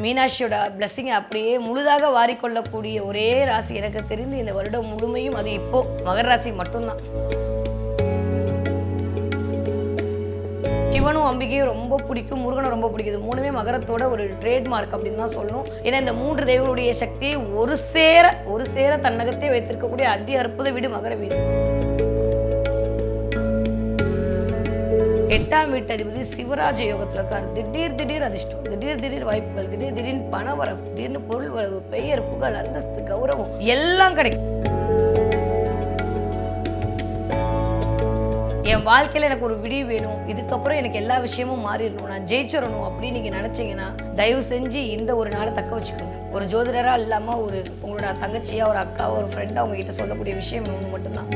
மீனாட்சியோட பிளெஸிங்கை அப்படியே முழுதாக வாரிக்கொள்ளக்கூடிய ஒரே ராசி எனக்கு தெரிந்து இந்த வருடம் முழுமையும் அது இப்போ மகர ராசி மட்டும்தான். சிவனும் அம்பிகையும் ரொம்ப பிடிக்கும், முருகனை ரொம்ப பிடிக்குது. மூணுமே மகரத்தோட ஒரு ட்ரேட்மார்க் அப்படின்னு தான் சொல்லணும். ஏன்னா இந்த மூன்று தெய்வங்களுடைய சக்தியை ஒரு சேர தன்னகத்தை வைத்திருக்கக்கூடிய அதி அற்புத வீடு மகர வீடு. 8ஆம் வீட்டு அதிபதி சிவராஜ யோகத்துல இருக்காரு. திடீர் அதிர்ஷ்டம், திடீர் வாய்ப்புகள், திடீர் பண வரவு, திடீர்னு பொருள் வரவு, பெயர் புகழ் அந்தஸ்து கௌரவம் எல்லாம் கிடைக்கும். என் வாழ்க்கையில எனக்கு ஒரு விடிவு வேணும், இதுக்கப்புறம் எனக்கு எல்லா விஷயமும் மாறிடணும், நான் ஜெயிச்சிடணும் அப்படின்னு நீங்க நினைச்சீங்கன்னா தயவு செஞ்சு இந்த ஒரு நாளை தக்க வச்சுக்கோங்க. ஒரு ஜோதிடரா இல்லாம உங்களோட தங்கச்சியா, ஒரு அக்கா, ஒரு ஃப்ரெண்டா அவங்க கிட்ட சொல்லக்கூடிய விஷயம் ஒன்று மட்டும்தான்.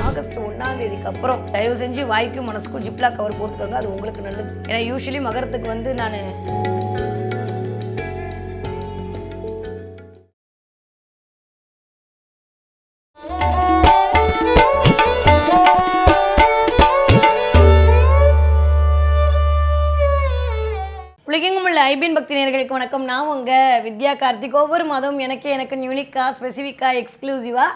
ஆகஸ்ட் 1ஆம் தேதிக்கு அப்புறம் தயவு செஞ்சு வாய்க்கும் மனசுக்கும் ஜிப்லா கவர் போட்டுக்கோங்க, அது உங்களுக்கு நல்லது. ஏன்னா யூஸ்வலி மகரத்துக்கு நான் உலகெங்கும் உள்ள ஐபிஎன் பக்தி நேயர்களுக்கு வணக்கம். நான் உங்க வித்யா கார்த்திக். ஒவ்வொரு மாதம் எனக்கு யூனிக்கா, ஸ்பெசிஃபிக்கா, எக்ஸ்க்ளூசிவா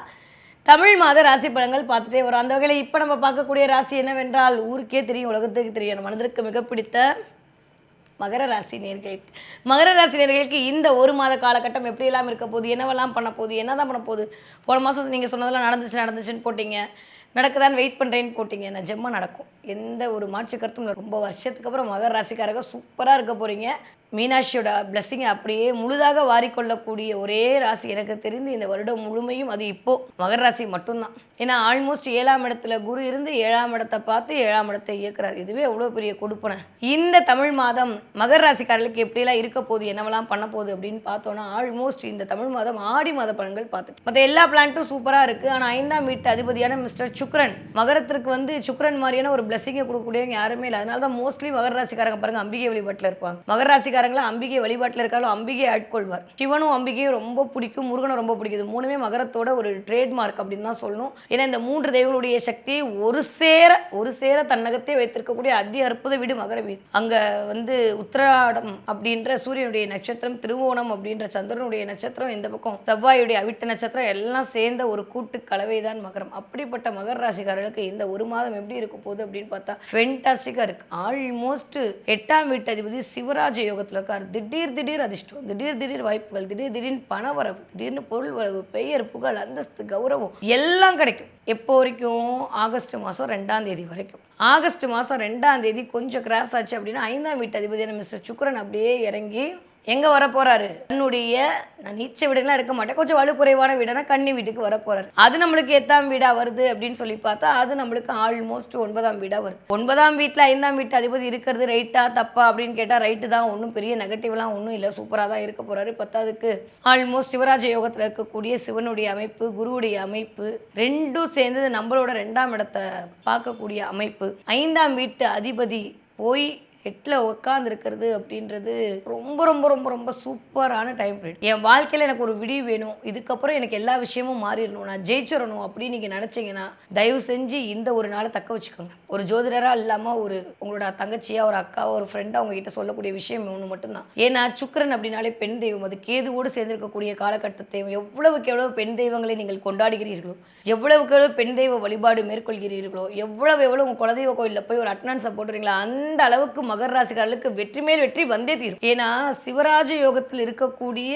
தமிழ் மாத ராசி பலன்கள் பார்த்துட்டே வரும். அந்த வகையில் இப்போ நம்ம பார்க்கக்கூடிய ராசி என்னவென்றால் ஊருக்கே தெரியும், உலகத்துக்கு தெரியும், நம்ம மனதிற்கு மிக பிடித்த மகர ராசி நேயர்களுக்கு இந்த ஒரு மாத காலகட்டம் எப்படியெல்லாம் இருக்க போகுது, என்னவெல்லாம் பண்ண போகுது, என்னதான் பண்ண போகுது. போன மாதம் நீங்கள் சொன்னதெல்லாம் நடந்துச்சுன்னு போட்டிங்க, நடக்குதான்னு வெயிட் பண்ணுறேன்னு போட்டிங்க. நிஜமாக நடக்கும், எந்த ஒரு மாற்று கருத்தும் இல்லை. ரொம்ப வருஷத்துக்கு அப்புறம் மகர ராசிக்காரங்க சூப்பராக இருக்க போகிறீங்க. மீனாட்சியோட பிளெஸிங்கை அப்படியே முழுதாக வாரிக்கொள்ளக்கூடிய ஒரே ராசி எனக்கு தெரிந்து இந்த வருடம் முழுமையும் அது இப்போ மகர ராசி மட்டும்தான். ஏன்னா ஆல்மோஸ்ட் 7ஆம் இடத்துல குரு இருந்து 7ஆம் இடத்தை பார்த்து 7ஆம் இடத்தை இயக்குறாரு. இதுவே எவ்வளோ பெரிய கொடுப்பனை. இந்த தமிழ் மாதம் மகர ராசிக்காரர்களுக்கு எப்படியெல்லாம் இருக்க போகுது, என்னவெல்லாம் பண்ண போகுது அப்படின்னு பார்த்தோன்னா ஆல்மோஸ்ட் இந்த தமிழ் மாதம் ஆடி மாத பலன்கள் பார்த்துட்டு மற்ற எல்லா பிளான்ட்டும் சூப்பராக இருக்குது. ஆனால் 5ஆம் வீட்டு அதிபதியான மிஸ்டர் சுக்ரன், மகரத்திற்கு சுக்ரன் மாதிரியான ஒரு பிளெஸிங்கை கொடுக்கக்கூடியவங்க யாருமே இல்லை. அதனால தான் மோஸ்ட்லி மகர ராசிக்காரங்க பாருங்க அம்பிகை வழிபாட்டில் இருப்பாங்க. மகர ராசிக்காரங்களா அம்பிகை வழிபாட்டில் இருக்காலும் அம்பிகை ஆட்கொள்வார். சிவனும் அம்பிகையும் ரொம்ப பிடிக்கும், முருகனை ரொம்ப பிடிக்குது. மூணுமே மகரத்தோட ஒரு ட்ரேட்மார்க் அப்படின்னு தான் சொல்லணும். ஏன்னா இந்த மூன்று தெய்வங்களுடைய சக்தியை ஒரு சேர தன்னகத்தை வைத்திருக்கக்கூடிய அதி அற்புத வீடு மகர வீடு. அங்க உத்திராடம் அப்படின்ற சூரியனுடைய நட்சத்திரம், திருவோணம் அப்படின்ற சந்திரனுடைய நட்சத்திரம், இந்த பக்கம் செவ்வாயுடைய அவிட்ட நட்சத்திரம் எல்லாம் சேர்ந்த ஒரு கூட்டு கலவை தான் மகரம். அப்படிப்பட்ட மகர ராசிக்காரர்களுக்கு இந்த ஒரு மாதம் எப்படி இருக்க போகுது அப்படின்னு பார்த்தா ஃபென்டாஸ்டிக்கா இருக்கு. ஆல்மோஸ்ட் 8ஆம் வீட்டு அதிபதி சிவராஜ யோகத்துல இருக்காரு. திடீர் அதிர்ஷ்டம், திடீர் வாய்ப்புகள், திடீர் பண வரவு, திடீர்னு பொருள் வரவு, பெயர் புகழ் அந்தஸ்து கௌரவம் எல்லாம் கிடைக்கும். எப்போ வரைக்கும்? ஆகஸ்ட் மாதம் 2ஆம் தேதி வரைக்கும். ஆகஸ்ட் மாதம் 2ஆம் தேதி கொஞ்சம் கிராஸ் ஆச்சு அப்படின்னா 5ஆம் வீட்டு அதிபதியான மிஸ்டர் சுக்ரன் அப்படியே இறங்கி எங்கே வரப்போறாரு? தன்னுடைய, நான் நீச்ச வீடுலாம் எடுக்க மாட்டேன், கொஞ்சம் வலுக்குறைவான வீடுனா கன்னி வீட்டுக்கு வரப்போறாரு. அது நம்மளுக்கு 8ஆம் வீடா வருது அப்படின்னு சொல்லி பார்த்தா அது நம்மளுக்கு ஆல்மோஸ்ட் 9ஆம் வீடா வருது. 9ஆம் வீட்டில் 5ஆம் வீட்டு அதிபதி இருக்கிறது ரைட்டா தப்பா அப்படின்னு கேட்டால் ரைட்டு தான். ஒன்றும் பெரிய நெகட்டிவ்லாம் ஒன்றும் இல்லை, சூப்பராக தான் இருக்க போறாரு. 10ஆவதுக்கு ஆல்மோஸ்ட் சிவராஜ யோகத்தில் இருக்கக்கூடிய சிவனுடைய அமைப்பு, குருவுடைய அமைப்பு ரெண்டும் சேர்ந்து நம்மளோட 2ஆம் இடத்தை பார்க்கக்கூடிய அமைப்பு. 5ஆம் வீட்டு அதிபதி போய் 8ல் உட்காந்துருக்கிறது அப்படின்றது ரொம்ப ரொம்ப ரொம்ப ரொம்ப சூப்பரான டைம் பீரியட். என் வாழ்க்கையில் எனக்கு ஒரு விடிவு வேணும், இதுக்கப்புறம் எனக்கு எல்லா விஷயமும் மாறிடணும், நான் ஜெயிச்சிடணும் அப்படின்னு நீங்கள் நினச்சிங்கன்னா தயவு செஞ்சு இந்த ஒரு நாளை தக்க வச்சுக்கோங்க. ஒரு ஜோதிடராக இல்லாமல் உங்களோட தங்கச்சியா, ஒரு அக்காவோ, ஒரு ஃப்ரெண்டாக அவங்க கிட்ட சொல்லக்கூடிய விஷயம் ஒன்று மட்டும்தான். ஏன்னா சுக்கிரன் அப்படின்னாலே பெண் தெய்வம், அது கேதுவோடு சேர்ந்திருக்கக்கூடிய காலகட்டத்தை எவ்வளவுக்கு எவ்வளவு பெண் தெய்வங்களை நீங்கள் கொண்டாடுகிறீர்களோ, எவ்வளவுக்கு எவ்வளவு பெண் தெய்வ வழிபாடு மேற்கொள்கிறீர்களோ, எவ்வளவு உங்கள் குலதெய்வ கோயிலில் போய் ஒரு அட்டனன்ஸை போட்டுறீங்களா, அந்த அளவுக்கு மகர ராசிக்காரர்களுக்கு வெற்றி மேல் வெற்றி வந்தே தீரும். ஏன்னா சிவராஜ யோகத்தில் இருக்கக்கூடிய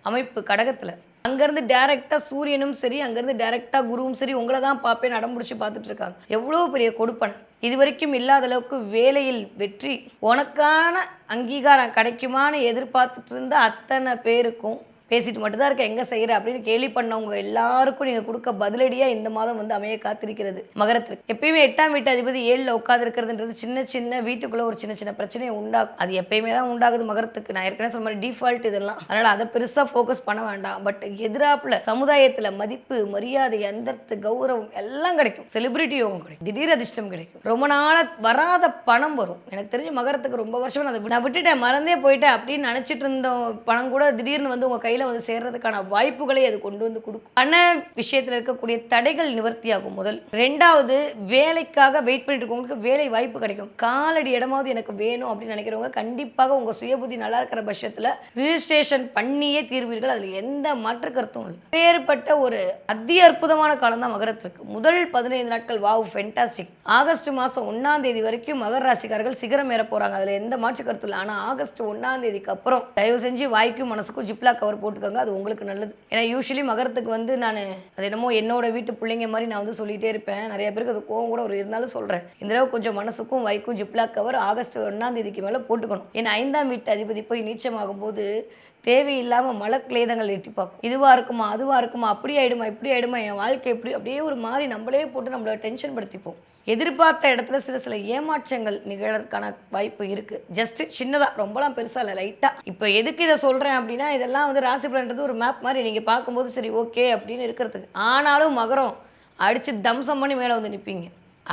அமைப்பு கடகத்துல அங்கிருந்து டைரக்டா சூரியனும் சரி, அங்கிருந்து டைரக்டா குருவும் சரி உங்களை தான் பார்ப்பேன் அடம்பிடிச்சு பார்த்துட்டு இருக்காங்க. எவ்வளவு பெரிய கொடுப்பனை. இது வரைக்கும் இல்லாத அளவுக்கு வேலையில் வெற்றி, உனக்கான அங்கீகாரம் கிடைக்குமான்னு எதிர்பார்த்துட்டு இருந்த அத்தனை பேருக்கும் பேசிட்டு மட்டும்தான் இருக்க, எங்கே செய்கிற அப்படின்னு கேள்வி பண்ணவங்க எல்லாருக்கும் நீங்கள் கொடுக்க பதிலடியாக இந்த மாதம் அமைய காத்திருக்கிறது மகரத்திற்கு. எப்பயுமே 8ஆம் வீட்டு அதிபதி 7ல் உட்காந்துருக்கிறதுன்றது சின்ன வீட்டுக்குள்ளே ஒரு சின்ன பிரச்சனையை உண்டாகும். அது எப்பயுமே தான் உண்டாகுது மகரத்துக்கு. நான் ஏற்கனவே சொன்ன மாதிரி டிஃபால்ட் இதெல்லாம். அதனால் அதை பெருசாக ஃபோக்கஸ் பண்ண வேண்டாம். பட் எதிராப்பில் சமுதாயத்தில் மதிப்பு, மரியாதை, அந்தஸ்து, கௌரவம் எல்லாம் கிடைக்கும். செலிபிரிட்டி யோகம் கிடைக்கும், திடீர் அதிர்ஷ்டம் கிடைக்கும், ரொம்ப நாளாக வராத பணம் வரும். எனக்கு தெரிஞ்சு மகரத்துக்கு ரொம்ப வருஷம் நான் விட்டுட்டேன், மறந்தே போயிட்டேன் அப்படின்னு நினச்சிட்டு இருந்த பணம் கூட திடீர்னு உங்கள் கையில் கையில் வந்து சேர்றதுக்கான வாய்ப்புகளை அது கொண்டு வந்து கொடுக்கும். பண விஷயத்தில் இருக்கக்கூடிய தடைகள் நிவர்த்தியாகும். முதல். 2வது, வேலைக்காக வெயிட் பண்ணிட்டு இருக்கவங்களுக்கு வேலை வாய்ப்பு கிடைக்கும். காலடி இடமாவது எனக்கு வேணும் அப்படின்னு நினைக்கிறவங்க கண்டிப்பாக உங்கள் சுயபுத்தி நல்லா இருக்கிற பட்சத்தில் ரிஜிஸ்ட்ரேஷன் பண்ணியே தீர்வீர்கள். அதில் எந்த மாற்று கருத்தும் இல்லை. வேறுபட்ட ஒரு அதி அற்புதமான காலம் தான் மகரத்திற்கு. முதல் 15 நாட்கள் வாவ் ஃபென்டாஸ்டிக். ஆகஸ்ட் மாதம் 1ஆம் தேதி வரைக்கும் மகர ராசிக்காரர்கள் சிகரம் ஏற போகிறாங்க. அதில் எந்த மாற்று கருத்து இல்லை. ஆனால் ஆகஸ்ட் 1ஆம் தேதிக்கு அப்புறம் தயவு செஞ்சு வாய்க்கும் மனசுக்கும் ஜிப்லா கவர் போட்டுக்கோங்க. அது உங்களுக்கு நல்லது. ஏன்னா யூஸ்வலி மகரத்துக்கு வந்து நான் அது என்னமோ என்னோட வீட்டு பிள்ளைங்க மாதிரி நான் வந்து சொல்லிகிட்டே இருப்பேன். நிறைய பேருக்கு அது கோவம் கூட ஒரு இருந்தாலும் சொல்கிறேன். இந்த தடவை கொஞ்சம் மனசுக்கும் வாய்க்கும் ஜிப்லா கவர் ஆகஸ்ட் 1ஆம் தேதிக்கு மேலே போட்டுக்கணும். ஏன்னா 5ஆம் வீட்டு அதிபதி போய் நீச்சமாகும் போது தேவையில்லாமல் மலக்லேதங்கள் எட்டி பார்க்கும். இதுவாக இருக்குமா, அதுவாக இருக்குமா, அப்படி ஆகிடுமா, இப்படி ஆகிடுமா, என் வாழ்க்கை எப்படி, அப்படியே ஒரு மாதிரி நம்மளே போட்டு நம்மளை டென்ஷன் படுத்திப்போம். எதிர்பார்த்த இடத்துல சில ஏமாற்றங்கள் நிகழறதுக்கான வாய்ப்பு இருக்குது. ஜஸ்ட் சின்னதாக, ரொம்பலாம் பெருசாக இல்லை, லைட்டாக. இப்போ எதுக்கு இதை சொல்கிறேன் அப்படின்னா, இதெல்லாம் வந்து ராசி பலன்றது ஒரு மேப் மாதிரி நீங்கள் பார்க்கும்போது சரி ஓகே அப்படின்னு இருக்கிறதுக்கு. ஆனாலும் மகரம் அடித்து தம்சம் பண்ணி மேலே வந்து நிற்பீங்க.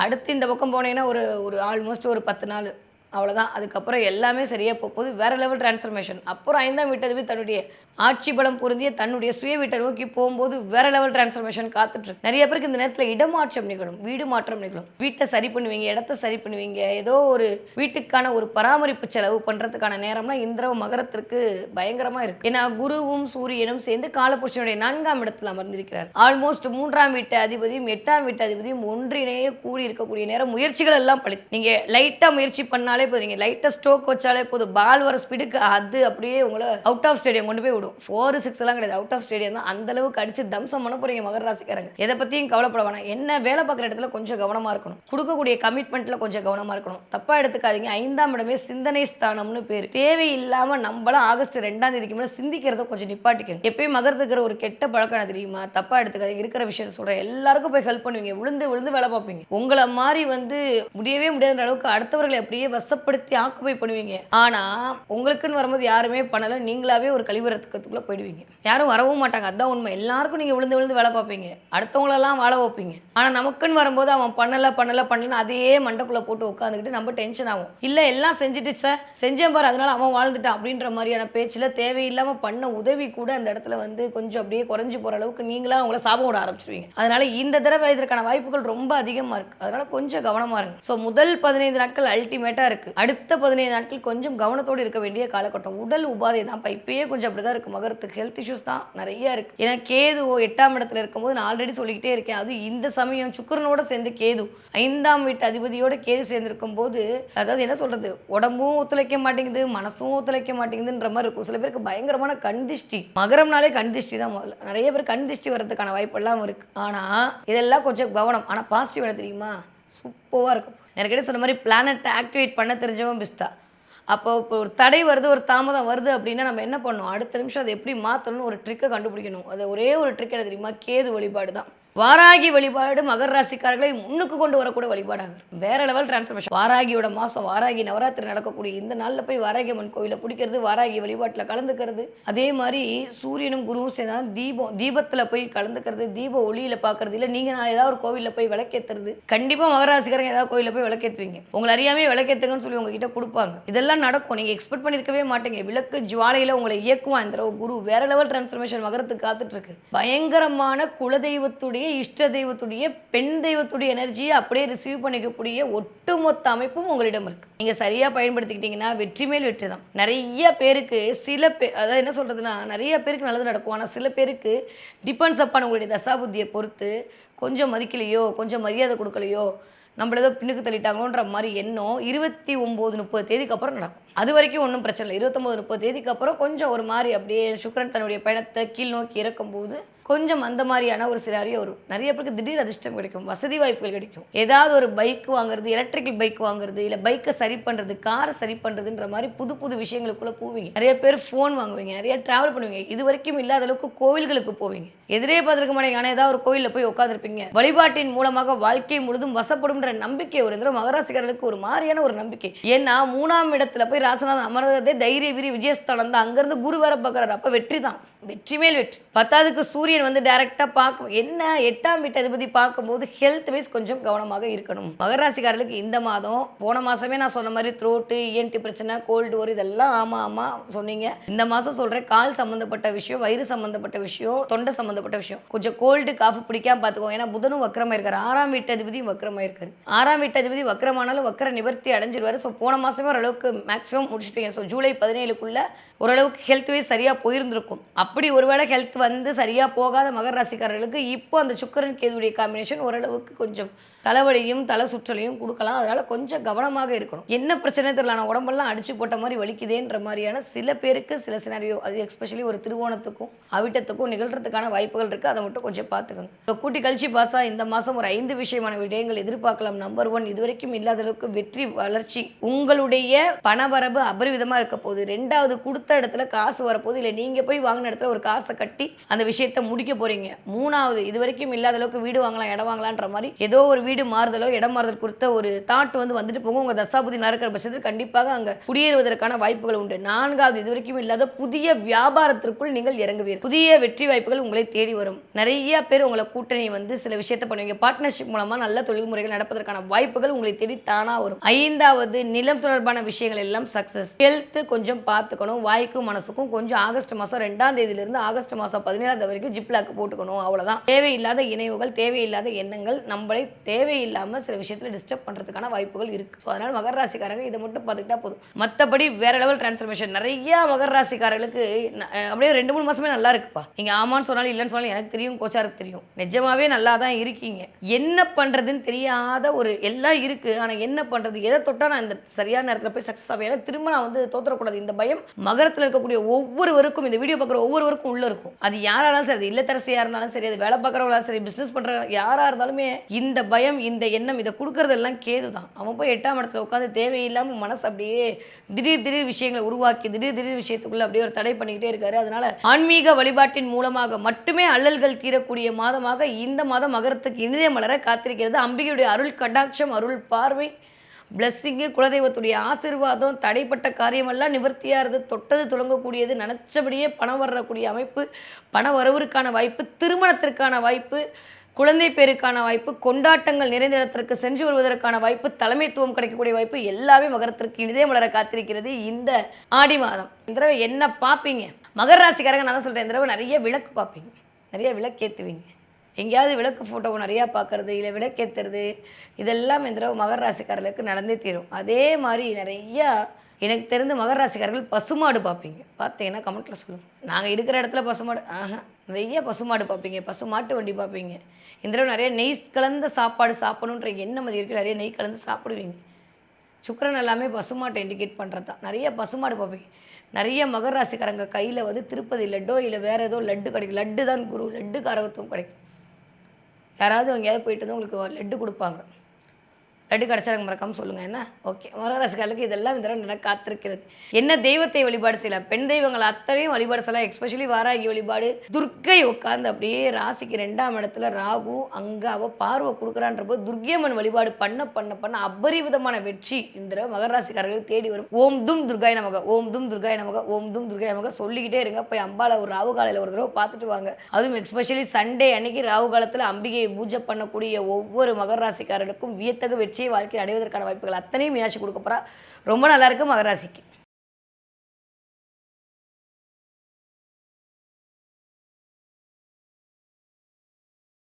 அடுத்து இந்த பக்கம் போனீங்கன்னா ஒரு ஆல்மோஸ்ட் ஒரு 10 நாள் அவ்வளோதான். அதுக்கப்புறம் எல்லாமே சரியாக போகுது. வேறு லெவல் டிரான்ஸ்ஃபர்மேஷன். அப்புறம் 5ஆம் வீட்டதிபதி தன்னுடைய ஆட்சி பலம் பொருந்திய தன்னுடைய சுய வீட்டை நோக்கி போகும்போது வேறு லெவல் டிரான்ஸ்ஃபர்மேஷன் காத்துட்ருக்கு. நிறைய பேருக்கு இந்த நேரத்தில் இடமாற்றம் நிகழும், வீடு மாற்றம் நிகழும். வீட்டை சரி பண்ணுவீங்க, இடத்த சரி பண்ணுவீங்க. ஏதோ ஒரு வீட்டுக்கான ஒரு பராமரிப்பு செலவு பண்ணுறதுக்கான நேரம்னா இந்த தடவை மகரத்திற்கு பயங்கரமாக இருக்குது. ஏன்னா குருவும் சூரியனும் சேர்ந்து காலபுருஷனுடைய 4ஆம் இடத்துல அமர்ந்திருக்கிறார். ஆல்மோஸ்ட் 3ஆம் வீட்டு அதிபதியும் 8ஆம் வீட்டு அதிபதியும் ஒன்றிணையே கூடி இருக்கக்கூடிய நேரம். முயற்சிகள் எல்லாம் பழி. நீங்கள் லைட்டாக முயற்சி பண்ணாலே போதும், நீங்கள் லைட்டாக ஸ்ட்ரோக் வச்சாலே போதும், பால் வர ஸ்பீடுக்கு அது அப்படியே உங்களை அவுட் ஆஃப் ஸ்டேடியம் கொண்டு போய் விடும். 4, 6 எல்லாம் கிடையாது, அவுட் ஆஃப் ஸ்டேடியம் தான். அந்த அளவுக்கு அடிச்சு தம்சம் பண்ண போறீங்க மகர ராசிக்காரங்க. எதை பத்தியும் கவலைப்பட வேணாம். என்ன வேலை பார்க்குற இடத்துல கொஞ்சம் கவனமா இருக்கணும். கொடுக்கக்கூடிய கமிட்மெண்ட்ல கொஞ்சம் கவனமா இருக்கணும். தப்பா எடுத்துக்காதீங்க. 5ஆம் இடமே சிந்தனை ஸ்தானம்னு பேர். தேவையில்லாம நம்மளாம் ஆகஸ்ட் 2ஆம் தேதிக்கு மேலே சிந்திக்கிறத கொஞ்சம் நிப்பாட்டிக்கணும். எப்பயும் மகரத்துக்கிற ஒரு கெட்ட பழக்கம் தெரியுமா? தப்பா எடுத்துக்காதீங்க. இருக்கிற விஷயம் சொல்றேன். எல்லாருக்கும் போய் ஹெல்ப் பண்ணுவீங்க, விழுந்து வேலை பார்ப்பீங்க. உங்களை மாதிரி வந்து முடியவே முடியாத அளவுக்கு அடுத்தவர்களை அப்படியே வசப்படுத்தி ஆக்குபை பண்ணுவீங்க. ஆனா உங்களுக்குன்னு வரும்போது யாருமே பண்ணல, நீங்களாவே ஒரு கழிவுறதுக்குள்ள போயிடுவீங்க. யாரும் வரவும் மாட்டாங்க. அதுதான் உண்மை. எல்லாருக்கும் நீங்க விழுந்து வேலை பார்ப்பீங்க, அடுத்தவங்களெல்லாம் வாழ வைப்பீங்க. ஆனா நமக்குன்னு வரும்போது அவன் பண்ணலன்னு அதையே மண்டக்குள்ள போட்டு உட்காந்துக்கிட்டு நம்ம டென்ஷன் ஆகும். இல்ல எல்லாம் செஞ்சுட்டு சார் செஞ்சேன் பாரு அதனால அவன் வாழ்ந்துட்டான் அப்படின்ற மாதிரியான பேச்சுல தேவையில்லாம பண்ண உதவி கூட அந்த இடத்துல வந்து கொஞ்சம் அப்படியே குறைஞ்சு போற அளவுக்கு நீங்களா அவங்கள சாபம் விட ஆரம்பிச்சிருவீங்க. அதனால இந்த தடவை இதற்கான வாய்ப்புகள் ரொம்ப அதிகமா இருக்கு. அதனால கொஞ்சம் கவனமா இருங்க. ஸோ முதல் 15 நாட்கள் அல்டிமேட்டா இருக்கு. அடுத்த 15 நாட்கள் கொஞ்சம் கவனத்தோடு இருக்க வேண்டிய காலகட்டம். உடல் உபாதை தான் இப்பயே கொஞ்சம் அப்படிதான் இருக்கு. மகரத்துக்கு ஹெல்த் இஷ்யூஸ் தான் நிறைய இருக்கு. ஏன்னா கேது 8ஆம் இடத்துல இருக்கும்போது நான் ஆல்ரெடி சொல்லிக்கிட்டே இருக்கேன். அது இந்த சமயம் சுக்கிரனோட சேர்ந்து கேது 5ஆம் வீட்டு அதிபதியோட கேது சேர்ந்திருக்கும் போது, அதாவது என்ன சொல்றது, உடம்பும் ஒத்துழைக்க மாட்டேங்குது, மனசும் ஒத்துழைக்க மாட்டேங்குதுன்ற மாதிரி இருக்கும். சில பேருக்கு பயங்கரமான கண் திஷ்டி. மகரம்னாலே கண் திஷ்டி தான் முதல்ல. நிறைய பேர் கண் திஷ்டி வர்றதுக்கான வாய்ப்பெல்லாம் இருக்கு. ஆனா இதெல்லாம் கொஞ்சம் கவனம். ஆனா பாசிட்டிவ் என்ன தெரியுமா? சூப்பராக இருக்கும். எனக்கு சொன்ன மாதிரி பிளானட்டை ஆக்டிவேட் பண்ண தெரிஞ்சவன் பிஸ்தா. அப்போ இப்போ ஒரு தடை வருது, ஒரு தாமதம் வருது அப்படின்னா நம்ம என்ன பண்ணணும்? அடுத்த நிமிஷம் அதை எப்படி மாற்றணும்னு ஒரு ட்ரிக்கை கண்டுபிடிக்கணும். அது ஒரே ஒரு ட்ரிக் என்ன தெரியுமா? கேது வழிபாடு தான். வாராகி வழிபாடு மகர ராசிக்காரர்களை முன்னுக்கு கொண்டு வரக்கூடிய வழிபாடாக வேற லெவல் டிரான்ஸ்ஃபர்மேஷன். வாராகியோட மாதம், வாராகி நவராத்திரி நடக்கக்கூடிய இந்த நாளில் போய் வாராகி அம்மன் கோயிலை பிடிக்கிறது, வாராகி வழிபாட்டில் கலந்துக்கிறது. அதே மாதிரி சூரியனும் குருவும் சேர்ந்து தீபத்தில் போய் கலந்துக்கிறது, தீப ஒளியில் பார்க்கறது. இல்லை நீங்கள் நான் ஏதாவது ஒரு கோவிலில் போய் விளக்கேற்றுறது. கண்டிப்பாக மகர ராசிக்காரங்க ஏதாவது கோயிலில் போய் விளக்கேற்றுவீங்க. உங்களை அறியாமே விளக்கேற்றுங்கன்னு சொல்லி உங்ககிட்ட கொடுப்பாங்க. இதெல்லாம் நடக்கும். நீங்கள் எக்ஸ்பெக்ட் பண்ணியிருக்கவே மாட்டீங்க. விளக்கு ஜுவாலையில் உங்களை இயக்குவான் இந்த குரு. வேற லெவல் டிரான்ஸ்ஃபர்மேஷன் மகரத்துக்கு காத்துட்டு இருக்கு. பயங்கரமான குலதெய்வத்துடைய, இஷ்ட தெய்வத்துடைய, பெண் தெய்வத்துடைய எனர்ஜியை அப்படியே ரிசீவ் பண்ணிக்கக்கூடிய ஒட்டுமொத்த அமைப்பும் உங்களிடம் இருக்கு. நீங்க சரியா பயன்படுத்திக்கிட்டீங்கன்னா வெற்றி மேல் வெற்றி தான். நிறைய பேருக்கு அதாவது என்ன சொல்றதுன்னா, நிறைய பேருக்கு நல்லது நடக்கும். ஆனால் சில பேருக்கு டிபெண்ட்ஸ் அப்பான் உங்களுடைய தசாபுத்தியை பொறுத்து கொஞ்சம் மதிக்கலையோ, கொஞ்சம் மரியாதை கொடுக்கலையோ, நம்மள ஏதோ பின்னுக்கு தள்ளிட்டாங்களோன்ற மாதிரி எண்ணம் 29, 30 தேதிக்கு அப்புறம் நடக்கும். அது வரைக்கும் ஒன்றும் பிரச்சனை இல்லை. 29, 30 தேதிக்கு அப்புறம் கொஞ்சம் ஒரு மாதிரி அப்படியே சுக்கிரன் தன்னுடைய பயணத்தை கீழ் நோக்கி இறக்கும்போது கொஞ்சம் அந்த மாதிரியான ஒரு சினாரியோ வரும். நிறைய பேருக்கு திடீர் அதிர்ஷ்டம் கிடைக்கும், வசதி வாய்ப்புகள் கிடைக்கும். ஏதாவது ஒரு பைக் வாங்குறது, எலக்ட்ரிக்கல் பைக் வாங்குறது, இல்லை பைக்கை சரி பண்ணுறது, காரை சரி பண்ணுறதுன்ற மாதிரி புது விஷயங்களுக்குள்ளே போவீங்க. நிறைய பேர் ஃபோன் வாங்குவீங்க, நிறைய ட்ராவல் பண்ணுவீங்க. இது வரைக்கும் இல்லாத அளவுக்கு கோவில்களுக்கு போவீங்க. எதிரே பார்த்துருக்க மாட்டேங்க, ஆனால் ஏதாவது ஒரு கோவிலில் போய் உட்காந்துருப்பீங்க. வழிபாட்டின் மூலமாக வாழ்க்கை முழுதும் வசப்படும்ன்ற நம்பிக்கை ஒரு மகராசிக்காரர்களுக்கு ஒரு மாதிரியான ஒரு நம்பிக்கை. ஏன்னா 3ஆம் இடத்துல போய் ராசநாதன் அமர்றதே தைரிய வீரிய விஜயஸ்தானம் தான். அங்கேருந்து குரு வேற பார்க்குறாரு. அப்போ வெற்றி தான். வெற்றி மேல் வெற்றி. 10க்கு சூரியன் வந்து டைரக்டா பார்க்கும். என்ன 8ஆம் வீட்டு அதிபதி பார்க்கும்போது ஹெல்த் வைஸ் கொஞ்சம் கவனமாக இருக்கணும். மகர ராசிக்காரர்களுக்கு இந்த மாதம் போன மாசமே நான் சொன்ன மாதிரி த்ரோட்டு, இஎன்டி பிரச்சனை, கோல்டு வரும் இதெல்லாம் ஆமா சொன்னீங்க. இந்த மாசம் சொல்றேன் கால் சம்பந்தப்பட்ட விஷயம், வயிறு சம்பந்தப்பட்ட விஷயம், தொண்டை சம்பந்தப்பட்ட விஷயம். கொஞ்சம் கோல்டு காஃபி பிடிக்காம பார்த்துக்கோங்க. ஏன்னா புதனும் வக்கரமா இருக்காரு. 6ஆம் வீட்டு அதிபதியும் வக்கரமா இருக்காரு. 6ஆம் வீட்டு அதிபதி வக்கரமானாலும் வக்கர நிவர்த்தி அடைஞ்சிருவாரு. ஸோ போன மாசமே ஓரளவுக்கு மேக்ஸிமம் முடிச்சுட்டீங்க. ஸோ ஜூலை 17க்குள்ள ஓரளவுக்கு ஹெல்த் வைஸ் சரியாக போயிருந்திருக்கும். அப்படி ஒருவேளை ஹெல்த் வந்து சரியாக போகாத மகர ராசிக்காரர்களுக்கு இப்போ அந்த சுக்கிரன் கேதுவுடைய காம்பினேஷன் ஓரளவுக்கு கொஞ்சம் தலைவலியும் தலை சுற்றலையும் கொடுக்கலாம். அதனால் கொஞ்சம் கவனமாக இருக்கணும். என்ன பிரச்சனை தெரியல, நான் உடம்பெல்லாம் அடிச்சு போட்ட மாதிரி வலிக்குதேன்ற மாதிரியான சில பேருக்கு சில சினாரியோ, அது எஸ்பெஷலி ஒரு திருவோணத்துக்கும் அவிட்டத்துக்கும் நிகழ்கிறதுக்கான வாய்ப்புகள் இருக்குது. அதை மட்டும் கொஞ்சம் பார்த்துக்கோங்க. இப்போ கூட்டி கழிச்சு பாசா இந்த மாதம் ஒரு 5 விஷயமான விடயங்கள் எதிர்பார்க்கலாம். நம்பர் 1, இதுவரைக்கும் இல்லாத அளவுக்கு வெற்றி வளர்ச்சி. உங்களுடைய பணவரவு அபரிவிதமாக இருக்க போகுது. 2வது, கொடுத்த இடத்துல காசு வரப்போகுது. இல்லை நீங்கள் போய் வாங்கின இடத்துல ஒரு காசை கட்டி அந்த விஷயத்தை முடிக்க போகிறீங்க. 3வது, இதுவரைக்கும் இல்லாத அளவுக்கு வீடு வாங்கலாம் இடம் வாங்கலான்ற மாதிரி ஏதோ ஒரு வீடு மாறுதலோ இடம் மாறுதல் குறித்த ஒரு தாட் வந்து வந்துட்டு போகும். உங்கள் தசாபுதி நடக்கிற பட்சத்தில் கண்டிப்பாக அங்கே குடியேறுவதற்கான வாய்ப்புகள் உண்டு. 4வது, இதுவரைக்கும் இல்லாத புதிய வியாபாரத்திற்குள் நீங்கள் இறங்குவீர்கள். புதிய வெற்றி வாய்ப்புகள் உங்களை தேடி வரும். நிறைய பேர் உங்களை கூட்டணி வந்து சில விஷயத்தை பண்ணுவீங்க. பார்ட்னர்ஷிப் மூலமாக நல்ல தொழில் முறைகள் நடப்பதற்கான வாய்ப்புகள் உங்களை தேடி தானா வரும். 5வது, நிலம் தொடர்பான விஷயங்கள் எல்லாம் சக்சஸ். ஹெல்த் கொஞ்சம் பார்த்துக்கணும். வாய்க்கும் மனசுக்கும் கொஞ்சம் ஆகஸ்ட் மாதம் 2ஆம் தேதியிலிருந்து ஆகஸ்ட் மாதம் 17ஆம் தேதி வரைக்கும் ஜிப்லாக்கு போட்டுக்கணும். அவ்வளோதான். தேவையில்லாத இணைவுகள், தேவையில்லாத எண்ணங்கள் நம்மளை தேவையில்லாமல் சில விஷயத்தில் டிஸ்டர்ப் பண்ணுறதுக்கான வாய்ப்புகள் இருக்குது. ஸோ அதனால் மகர ராசிக்காரங்க இதை மட்டும் பார்த்துக்கிட்டா போதும். மற்றபடி வேற லெவல் டிரான்ஸ்ஃபர்மேஷன். நிறைய மகர ராசிக்காரர்களுக்கு அப்படியே 2-3 மாதமே நல்லா இருக்குப்பா. நீங்கள் ஆமான்னு சொன்னாலும் இல்லைன்னு சொன்னாலும் எனக்கு தெரியும், கோச்சாருக்கு தெரியும். நிஜமாவே நல்லா தான் இருக்கீங்க. என்ன பண்ணுறதுன்னு தெரியாத ஒரு எல்லாம் இருக்குது. ஆனால் என்ன பண்ணுறது, எதை தொட்டால் நான் இந்த சரியான நேரத்தில் போய் சக்ஸஸ் ஆவேன், திரும்ப நான் வந்து தோற்றக்கூடாது. இந்த பயம் மகரத்தில் இருக்கக்கூடிய ஒவ்வொருவருக்கும், இந்த வீடியோ பார்க்குற ஒவ்வொருவருக்கும் உள்ளே இருக்கும். அது யாராக இருந்தாலும் சரி, அது இல்லத்தரசியாக இருந்தாலும் சரி, அது வேலை பார்க்குறவங்களாலும் சரி, பிஸ்னஸ் பண்ணுற யாராக இருந்தாலுமே இந்த பயம், இந்த எண்ணம், இதை கொடுக்கறதெல்லாம் கேது தான். அவன் போய் 8ஆம் இடத்துல உட்காந்து தேவையில்லாமல் மனசு அப்படியே திடீர் விஷயங்களை உருவாக்கி திடீர் விஷயத்துக்குள்ள அப்படியே ஒரு தடை பண்ணிக்கிட்டே இருக்காரு. அதனால ஆன்மீக வழிபாட்டின் மூலமாக மட்டுமே அல்லல்கள் தீரக்கூடிய மாதமாக இந்த மாதம் மகரத்துக்கு இனிதே மலர காத்திருக்கிறது. அம்பிகையுடைய அருள் கடாட்சம், அருள் பார்வை, பிளஸ்ஸிங்கு, குலதெய்வத்துடைய ஆசீர்வாதம், தடைப்பட்ட காரியமெல்லாம் நிவர்த்தியாகிறது. தொட்டது துளங்கக்கூடியது, நினச்சபடியே பணம் வரக்கூடிய அமைப்பு, பண வரவிற்கான வாய்ப்பு, திருமணத்திற்கான வாய்ப்பு, குழந்தை பேருக்கான வாய்ப்பு, கொண்டாட்டங்கள் நிறைந்த இடத்திற்கு சென்று வருவதற்கான வாய்ப்பு, தலைமைத்துவம் கிடைக்கக்கூடிய வாய்ப்பு எல்லாமே மகரத்திற்கு இனிதே மலர காத்திருக்கிறது இந்த ஆடி மாதம். இந்த தடவை என்ன பார்ப்பீங்க மகர ராசிக்காரங்க? நான் தான் சொல்கிறேன், இந்த தடவை நிறைய விளக்கு பார்ப்பீங்க, நிறைய விளக்கேற்றுவீங்க. எங்கேயாவது விளக்கு ஃபோட்டோவை நிறையா பார்க்குறது, இல்லை விளக்கேற்றுறது, இதெல்லாம் இந்த தடவை மகர ராசிக்காரர்களுக்கு நடந்தே தீரும். அதே மாதிரி நிறையா எனக்கு தெரிந்து மகர ராசிக்காரர்கள் பசுமாடு பார்ப்பீங்க. பார்த்தீங்கன்னா கமெண்ட்டில் சொல்லுங்கள். நாங்கள் இருக்கிற இடத்துல பசுமாடு நிறைய பசுமாடு பார்ப்பீங்க, பசுமாட்டு வண்டி பார்ப்பீங்க. இந்த தடவை நிறைய நெய் கலந்த சாப்பாடு சாப்பிடணுன்ற எண்ணம் அது இருக்குது. நிறைய நெய் கலந்து சாப்பிடுவீங்க. சுக்கிரன் எல்லாமே பசுமாட்டை இண்டிகேட் பண்ணுறது தான். நிறைய பசுமாடு பார்ப்பீங்க. நிறைய மகர ராசிக்காரங்க கையில் வந்து திருப்பதி லட்டோ இல்லை வேறு ஏதோ லட்டு கிடைக்கும். லட்டு தான் குரு, லட்டு காரகத்துவம் கிடைக்கும். யாராவது எங்கேயாவது போயிட்டு வந்து உங்களுக்கு லட்டு கொடுப்பாங்க. லட்டு கிடச்சாங்க மறக்காமல் சொல்லுங்கள். என்ன ஓகே, மகர ராசிக்காரர்களுக்கு இதெல்லாம் இந்த தடவை காத்திருக்கிறது. என்ன தெய்வத்தை வழிபாடு செய்யலாம்? பெண் தெய்வங்கள் அத்தனையும் வழிபாடு செய்யலாம். எஸ்பெஷலி வாராகி வழிபாடு. துர்க்கை உட்காந்து அப்படியே ராசிக்கு 2ஆம் இடத்துல ராகு, அங்கே அவள் பார்வை கொடுக்குறான்ற போது துர்க்கியம்மன் வழிபாடு பண்ண அபரிவிதமான வெற்றி இந்த தடவை மகர ராசிக்காரர்களுக்கு தேடி வரும். ஓம் தும் துர்காய் நமக, ஓம் தும் துர்காய் நமக, ஓம் தும் துர்காய் நமக சொல்லிக்கிட்டே இருங்க. போய் அம்பால ஒரு ராகு காலையில் ஒரு தடவை பார்த்துட்டு வாங்க. அதுவும் எஸ்பெஷலி சண்டே அன்னைக்கு ராகு காலத்தில் அம்பிகையை பூஜை பண்ணக்கூடிய ஒவ்வொரு மகர ராசிக்காரர்களுக்கும் வியத்தக வெற்றி வாழ்க்கையில் அடைவதற்கான வாய்ப்புகள் அத்தனையும் மீனாட்சி கொடுக்க போறா. ரொம்ப நல்லா இருக்கு மகராசிக்கு.